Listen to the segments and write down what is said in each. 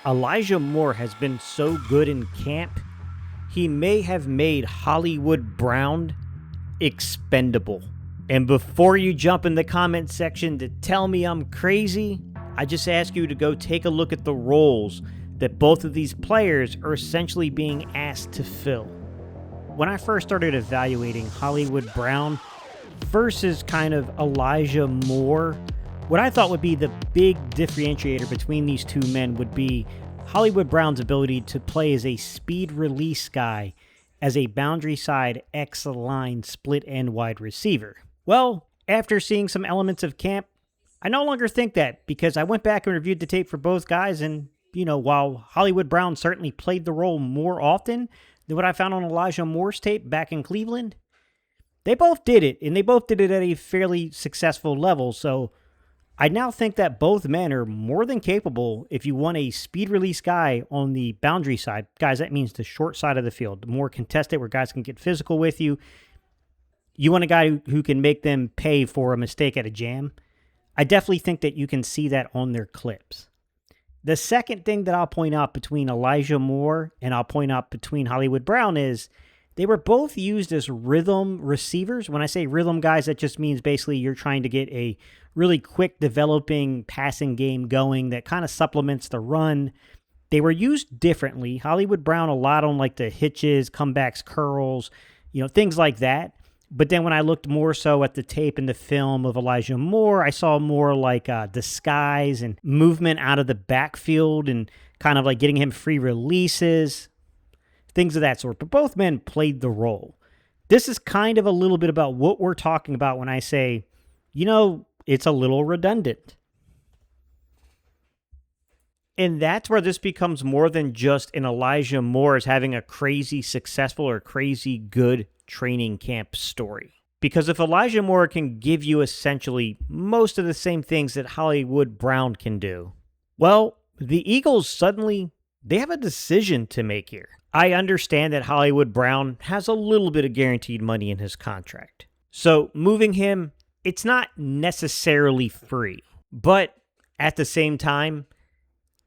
Elijah Moore has been so good in camp, he may have made Hollywood Brown expendable. And before you jump in the comment section to tell me I'm crazy, I just ask you to go take a look at the roles that both of these players are essentially being asked to fill. When I first started evaluating Hollywood Brown versus kind of Elijah Moore, what I thought would be the big differentiator between these two men would be Hollywood Brown's ability to play as a speed release guy, as a boundary side X-line split end wide receiver. Well, after seeing some elements of camp, I no longer think that, because I went back and reviewed the tape for both guys, and, while Hollywood Brown certainly played the role more often than what I found on Elijah Moore's tape back in Cleveland, they both did it, and they both did it at a fairly successful level, so I now think that both men are more than capable. If you want a speed release guy on the boundary side, guys, that means the short side of the field, the more contested, where guys can get physical with you. You want a guy who can make them pay for a mistake at a jam. I definitely think that you can see that on their clips. The second thing that I'll point out between Elijah Moore and I'll point out between Hollywood Brown is they were both used as rhythm receivers. When I say rhythm guys, that just means basically you're trying to get a really quick developing passing game going that kind of supplements the run. They were used differently. Hollywood Brown a lot on like the hitches, comebacks, curls, things like that. But then when I looked more so at the tape and the film of Elijah Moore, I saw more like disguise and movement out of the backfield and kind of like getting him free releases, things of that sort. But both men played the role. This is kind of a little bit about what we're talking about when I say, it's a little redundant. And that's where this becomes more than just an Elijah Moore as having a crazy successful or crazy good training camp story. Because if Elijah Moore can give you essentially most of the same things that Hollywood Brown can do, well, the Eagles suddenly, they have a decision to make here. I understand that Hollywood Brown has a little bit of guaranteed money in his contract. So moving him, it's not necessarily free. But at the same time,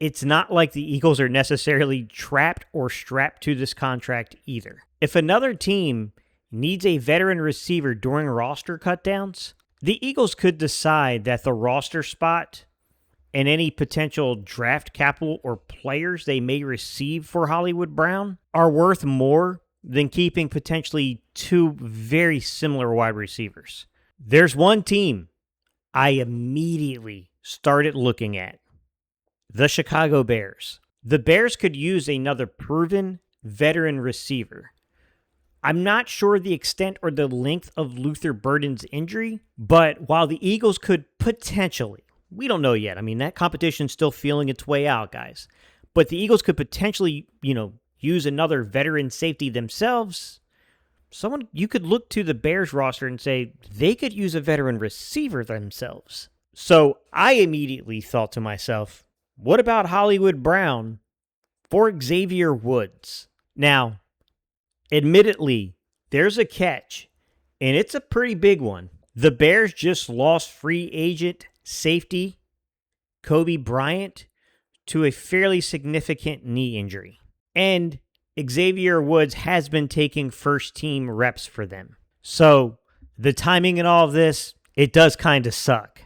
it's not like the Eagles are necessarily trapped or strapped to this contract either. If another team needs a veteran receiver during roster cutdowns, the Eagles could decide that the roster spot and any potential draft capital or players they may receive for Hollywood Brown are worth more than keeping potentially two very similar wide receivers. There's one team I immediately started looking at: the Chicago Bears. The Bears could use another proven veteran receiver. I'm not sure the extent or the length of Luther Burden's injury, but while the Eagles could potentially, we don't know yet. I mean, that competition's still feeling its way out, guys. But the Eagles could potentially, use another veteran safety themselves. You could look to the Bears roster and say they could use a veteran receiver themselves. So I immediately thought to myself, what about Hollywood Brown for Xavier Woods? Now, admittedly, there's a catch, and it's a pretty big one. The Bears just lost free agent safety Kobe Bryant to a fairly significant knee injury. And Xavier Woods has been taking first-team reps for them. So the timing in all of this, it does kind of suck.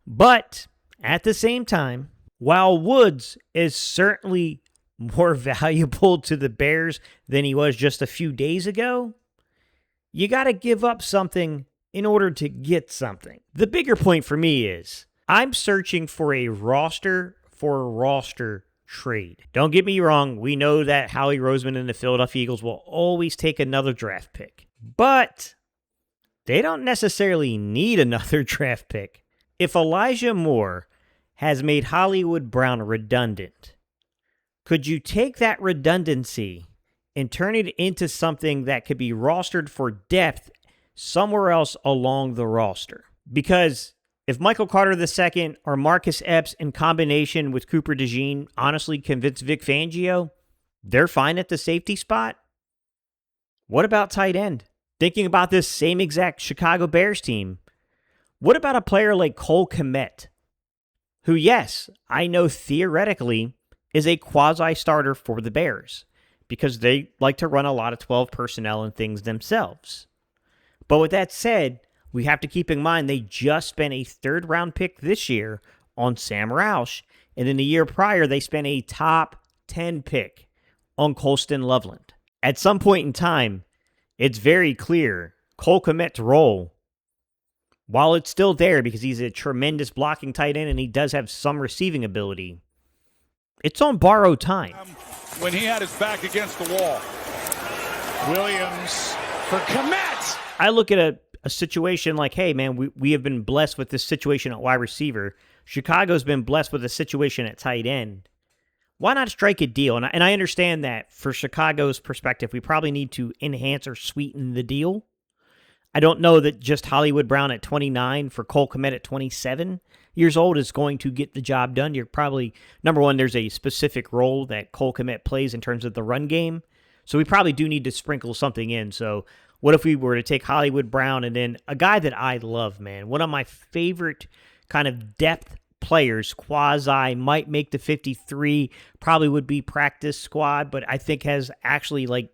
But at the same time, while Woods is certainly more valuable to the Bears than he was just a few days ago, you got to give up something in order to get something. The bigger point for me is I'm searching for a roster trade. Don't get me wrong, we know that Howie Roseman and the Philadelphia Eagles will always take another draft pick, but they don't necessarily need another draft pick. If Elijah Moore has made Hollywood Brown redundant, could you take that redundancy and turn it into something that could be rostered for depth somewhere else along the roster? Because if Michael Carter II or Marcus Epps in combination with Cooper DeJean honestly convince Vic Fangio they're fine at the safety spot, what about tight end? Thinking about this same exact Chicago Bears team, what about a player like Cole Kmet, who, yes, I know theoretically is a quasi-starter for the Bears because they like to run a lot of 12 personnel and things themselves. But with that said, we have to keep in mind they just spent a third-round pick this year on Sam Roush, and in the year prior, they spent a top 10 pick on Colston Loveland. At some point in time, it's very clear Cole Kmet's role, while it's still there because he's a tremendous blocking tight end and he does have some receiving ability, it's on borrowed time. When he had his back against the wall. Williams for Kmet. I look at a situation like, hey, man, we have been blessed with this situation at wide receiver. Chicago's been blessed with a situation at tight end. Why not strike a deal? And I understand that for Chicago's perspective, we probably need to enhance or sweeten the deal. I don't know that just Hollywood Brown at 29 for Cole Kmet at 27 years old is going to get the job done. You're probably, number one, there's a specific role that Cole Kmet plays in terms of the run game. So we probably do need to sprinkle something in. So what if we were to take Hollywood Brown and then a guy that I love, man, one of my favorite kind of depth players, quasi, might make the 53, probably would be practice squad, but I think has actually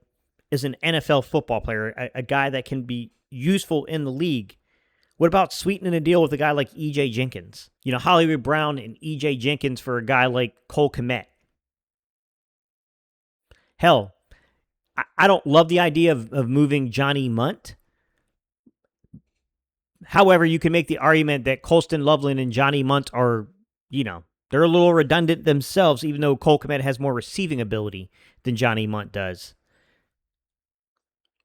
is an NFL football player, a guy that can be useful in the league. What about sweetening a deal with a guy like E.J. Jenkins? Hollywood Brown and E.J. Jenkins for a guy like Cole Kmet. Hell, I don't love the idea of moving Johnny Munt. However, you can make the argument that Colston Loveland and Johnny Munt are, they're a little redundant themselves, even though Cole Kmet has more receiving ability than Johnny Munt does.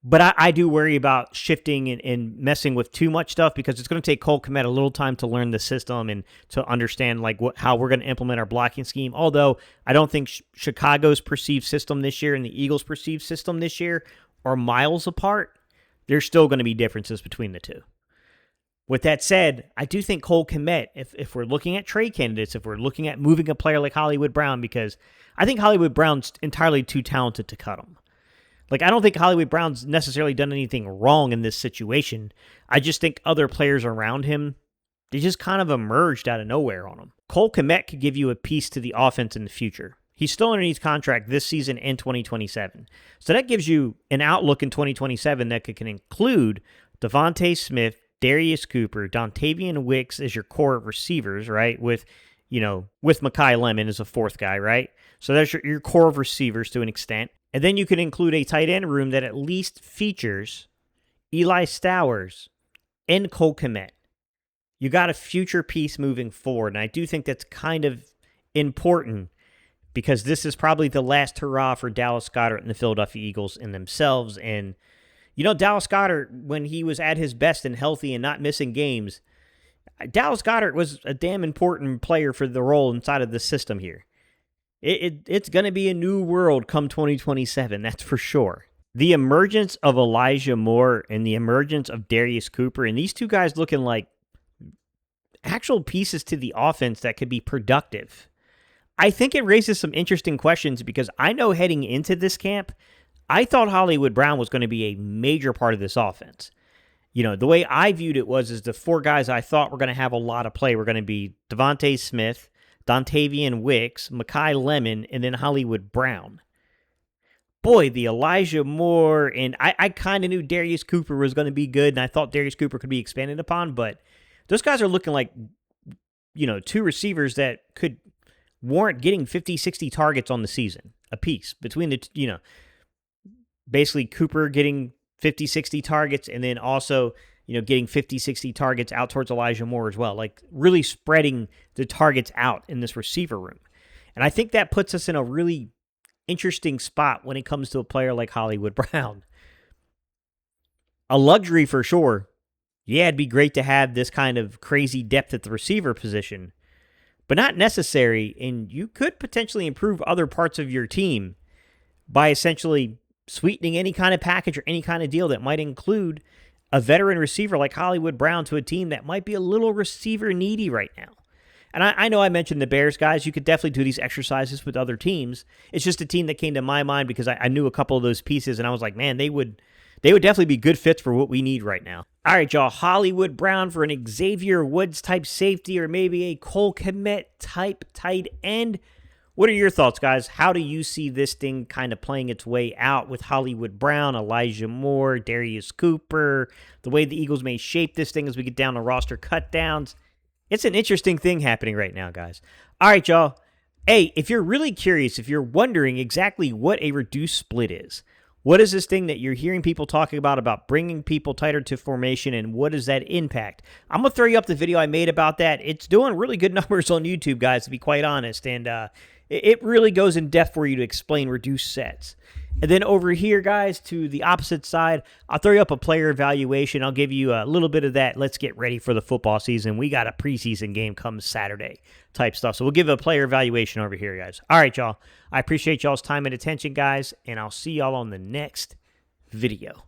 But I do worry about shifting and messing with too much stuff because it's going to take Cole Kmet a little time to learn the system and to understand how we're going to implement our blocking scheme. Although I don't think Chicago's perceived system this year and the Eagles' perceived system this year are miles apart, there's still going to be differences between the two. With that said, I do think Cole Kmet, if we're looking at trade candidates, if we're looking at moving a player like Hollywood Brown, because I think Hollywood Brown's entirely too talented to cut him. I don't think Hollywood Brown's necessarily done anything wrong in this situation. I just think other players around him, they just kind of emerged out of nowhere on him. Cole Kmet could give you a piece to the offense in the future. He's still underneath contract this season and 2027. So that gives you an outlook in 2027 that can include Devontae Smith, Darius Cooper, Dontavian Wicks as your core of receivers, right? With Mekhi Lemon as a fourth guy, right? So that's your core of receivers to an extent. And then you can include a tight end room that at least features Eli Stowers and Cole Kmet. You got a future piece moving forward, and I do think that's kind of important because this is probably the last hurrah for Dallas Goedert and the Philadelphia Eagles in themselves. And, Dallas Goedert, when he was at his best and healthy and not missing games, Dallas Goedert was a damn important player for the role inside of the system here. It's going to be a new world come 2027, that's for sure. The emergence of Elijah Moore and the emergence of Darius Cooper, and these two guys looking like actual pieces to the offense that could be productive. I think it raises some interesting questions because I know heading into this camp, I thought Hollywood Brown was going to be a major part of this offense. The way I viewed it was the four guys I thought were going to have a lot of play were going to be Devontae Smith, Dontavian Wicks, Mekhi Lemon, and then Hollywood Brown. Boy, the Elijah Moore, and I kind of knew Darius Cooper was going to be good, and I thought Darius Cooper could be expanded upon, but those guys are looking like, two receivers that could warrant getting 50, 60 targets on the season apiece. Between the, basically Cooper getting 50, 60 targets, and then also getting 50, 60 targets out towards Elijah Moore as well. Really spreading the targets out in this receiver room. And I think that puts us in a really interesting spot when it comes to a player like Hollywood Brown. A luxury for sure. Yeah, it'd be great to have this kind of crazy depth at the receiver position, but not necessary, and you could potentially improve other parts of your team by essentially sweetening any kind of package or any kind of deal that might include a veteran receiver like Hollywood Brown to a team that might be a little receiver needy right now. And I know I mentioned the Bears, guys. You could definitely do these exercises with other teams. It's just a team that came to my mind because I knew a couple of those pieces, and I was like, man, they would definitely be good fits for what we need right now. All right, y'all. Hollywood Brown for an Xavier Woods type safety or maybe a Cole Kmet type tight end. What are your thoughts, guys? How do you see this thing kind of playing its way out with Hollywood Brown, Elijah Moore, Darius Cooper, the way the Eagles may shape this thing as we get down to roster cutdowns? It's an interesting thing happening right now, guys. All right, y'all. Hey, if you're really curious, if you're wondering exactly what a reduced split is, what is this thing that you're hearing people talking about bringing people tighter to formation, and what does that impact? I'm going to throw you up the video I made about that. It's doing really good numbers on YouTube, guys, to be quite honest, and it really goes in depth for you to explain reduced sets. And then over here, guys, to the opposite side, I'll throw you up a player evaluation. I'll give you a little bit of that. Let's get ready for the football season. We got a preseason game come Saturday type stuff. So we'll give a player evaluation over here, guys. All right, y'all. I appreciate y'all's time and attention, guys, and I'll see y'all on the next video.